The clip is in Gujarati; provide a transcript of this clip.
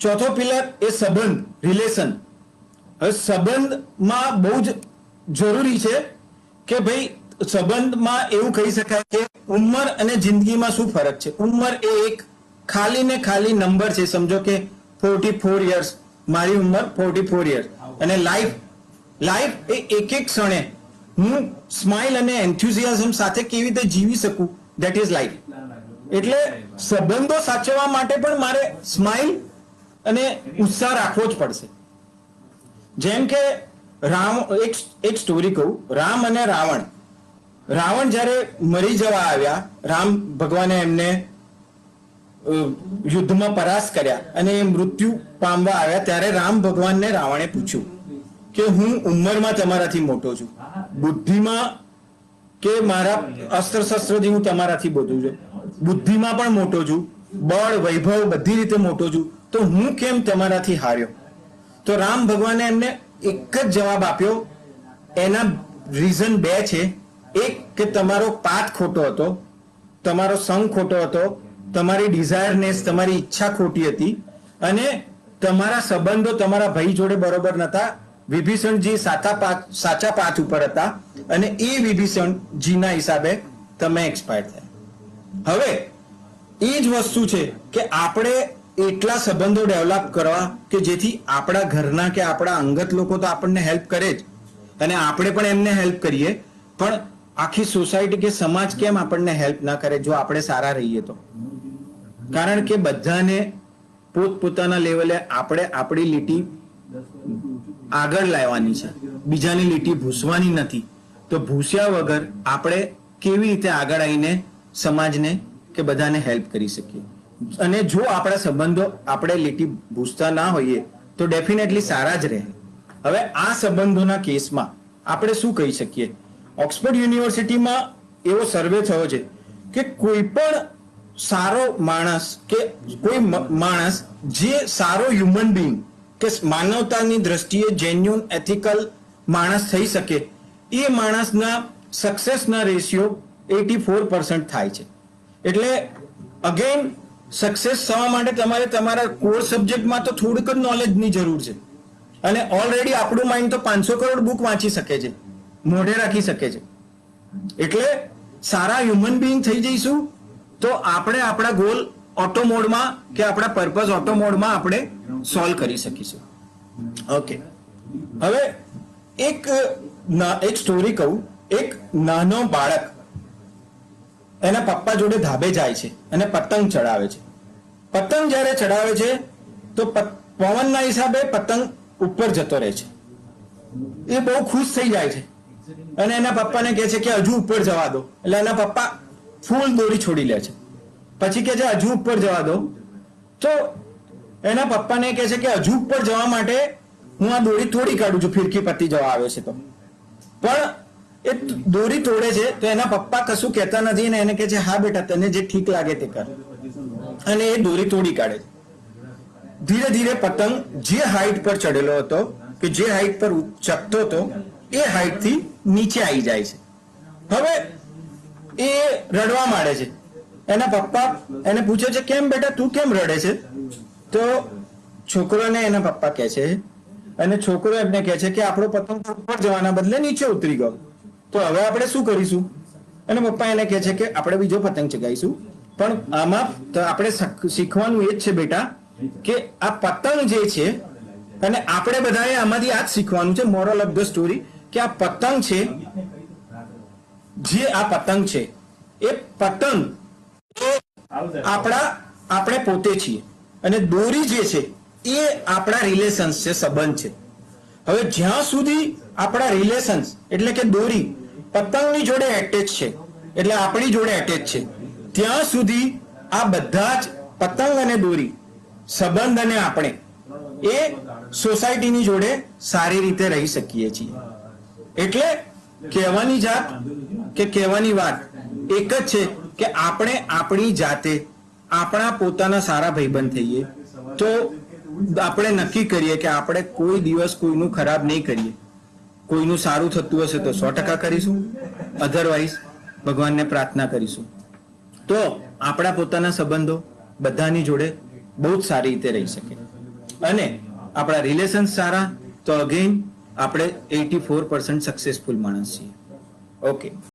ચોથો પિલર એ સંબંધ, રિલેશન. હવે સંબંધમાં બહુ જ જરૂરી છે કે ભાઈ સંબંધમાં એવું કહી શકાય કે ઉંમર અને જિંદગીમાં શું ફરક છે. ઉંમર એ એક ખાલી ને ખાલી નંબર છે. સમજો કે 44 યર્સ, મારી ઉંમર 44 યર્સ, અને લાઈફ એ એક એક ક્ષણે હું સ્માઇલ અને એન્થુઝિયાઝમ સાથે કેવી રીતે જીવી શકું, ધેટ ઇઝ લાઈફ. એટલે સંબંધો સાચવવા માટે પણ મારે સ્માઇલ અને ઉત્સાહ રાખવો જ પડશે. જેમ કે એક સ્ટોરી કહું. રામ અને રાવણ જ્યારે મરી જવા આવ્યા, રામ ભગવાને એમને યુદ્ધમાં પરાસ્ત કર્યા અને એ મૃત્યુ પામવા આવ્યા, ત્યારે રામ ભગવાનને રાવણે પૂછ્યું કે હું ઉંમરમાં તમારાથી મોટો છું, બુદ્ધિમાં કે મારા અસ્ત્ર શસ્ત્રથી હું તમારાથી બધું છું, બુદ્ધિમાં પણ મોટો છું, બળ વૈભવ બધી રીતે મોટો છું, તો હું કેમ તમારાથી હાર્યો? તો રામ ભગવાને એમને એક જ જવાબ આપ્યો. એના રીઝન બે છે. એક કે તમારો પાથ ખોટો હતો, તમારો સંગ ખોટો હતો, તમારી ડિઝાયરનેસ, તમારી ઈચ્છા ખોટી હતી, અને તમારા સંબંધો તમારા ભાઈ જોડે બરોબર નતા. વિભીષણજી સાચા પાથ ઉપર હતા, અને એ વિભીષણજીના હિસાબે તમે એક્સપાયર થયા. હવે એ જ વસ્તુ છે કે આપણે એટલા સંબંધો ડેવલપ કરવા કે જેથી આપણા ઘરના કે આપણા અંગત લોકો તો આપણને હેલ્પ કરે જ, અને આપણે પણ એમને હેલ્પ કરીએ, પણ આખી સોસાયટી કે સમાજ કેમ આપણને હેલ્પ ના કરે જો આપણે સારા રહીએ તો? કારણ કે બધાને પોતપોતાના લેવલે આપણે આપણી લીટી આગળ લાવવાની છે, બીજાની લીટી ભૂસવાની નથી. તો ભૂસ્યા વગર આપણે કેવી રીતે આગળ આવીને સમાજને કે બધાને હેલ્પ કરી શકીએ? અને જો આપણા સંબંધો આપણે લીટી ભૂસતા ના હોઈએ તો ડેફિનેટલી સારા જ રહે. હવે આ સંબંધોના કેસમાં આપણે શું કહી શકીએ? ઓક્સફર્ડ યુનિવર્સિટીમાં એવો સર્વે થયો છે કે કોઈ પણ સારો માણસ કે કોઈ માણસ જે સારો હ્યુમન બીંગ કે માનવતાની દ્રષ્ટિએ જેન્યુન એથિકલ માણસ થઈ શકે, એ માણસના સક્સેસના રેશિયો 84% થાય છે. એટલે અગેન સક્સેસ થવા માટે તમારે તમારા કોર સબ્જેક્ટમાં તો થોડુંક જ નોલેજની જરૂર છે, અને ઓલરેડી આપણું માઇન્ડ તો 500 કરોડ બુક વાંચી શકે છે, મોઢે રાખી શકે છે. એટલે સારા હ્યુમન બીઈંગ થઈ જઈશું તો આપણે આપણા ગોલ ઓટો મોડમાં કે આપણા પર્પઝ ઓટો મોડમાં આપણે સોલ્વ કરી શકીશું. ઓકે, હવે એક સ્ટોરી કહું. એક નાનો બાળક એના પપ્પા જોડે ધાબે જાય છે અને પતંગ ચડાવે છે. પતંગ જ્યારે ચડાવે છે તો પવનના હિસાબે પતંગ ઉપર જતો રહે છે. એ બહુ ખુશ થઈ જાય છે અને એના પપ્પાને કહે છે કે હજુ ઉપર જવા દો. એટલે એના પપ્પા ફૂલ દોરી છોડી લે છે. પછી કહે છે હજુ ઉપર જવા દો. તો એના પપ્પાને કહે છે કે હજુ ઉપર જવા માટે હું આ દોરી તોડી કાઢું છું, ફિરકી પતી જવા આવે છે તો. પણ એ દોરી તોડે છે તો એના પપ્પા કશું કહેતા નથી, અને એને કહે છે હા બેટા તને જે ઠીક લાગે તે કર, અને એ દોરી તોડી કાઢે છે. ધીરે ધીરે પતંગ જે હાઈટ પર ચડેલો હતો કે જે હાઈટ પર ચકતો હતો એ હાઈટ થી નીચે આવી જાય છે. હવે એ રડવા માંડે છે. એના પપ્પા એને પૂછે છે કેમ બેટા તું કેમ રડે છે? તો છોકરોને એના પપ્પા કહે છે, અને છોકરો એમને કહે છે કે આપણો પતંગ ઉપર જવાના બદલે નીચે ઉતરી ગયો, તો હવે આપણે શું કરીશું? અને પપ્પા એને કહે છે કે આપણે બીજો પતંગ ચગાવીશું. પણ આમાં તો આપણે શીખવાનું એ જ છે બેટા કે આ પતંગ જે છે, અને આપણે બધાએ આમાંથી આ જ શીખવાનું છે, મોરલ ઓફ ધ સ્ટોરી, કે આ પતંગ છે, જે આ પતંગ છે એ પતંગ આપણે પોતે છીએ, અને દોરી જે છે એ આપણા રિલેશન્સ છે, સંબંધ છે. હવે જ્યાં સુધી આપણા રિલેશન્સ એટલે કે દોરી પતંગની જોડે એટેચ છે, એટલે આપણી જોડે એટેચ છે, ત્યાં સુધી આ બધા જ પતંગ અને દોરી, સંબંધ અને આપણે એ સોસાયટીની જોડે સારી રીતે રહી શકીએ છીએ. એટલે કહેવાની જાત કે કહેવાની વાત એક જ છે કે આપણે આપણી જાતે આપણા પોતાના સારા ભાઈબંધ થઈએ તો આપણે નક્કી કરીએ કે આપણે કોઈ દિવસ કોઈનું ખરાબ નહીં કરીએ. કોઈનું સારું થતું હશે તો 100% કરીશું, અધરવાઇઝ ભગવાનને પ્રાર્થના કરીશું. તો આપણા પોતાના સંબંધો બધાની જોડે બહુ જ સારી રીતે રહી શકે. અને આપણા રિલેશન સારા, તો અગેન આપણે 84% સક્સેસફુલ માણસ છીએ. ઓકે.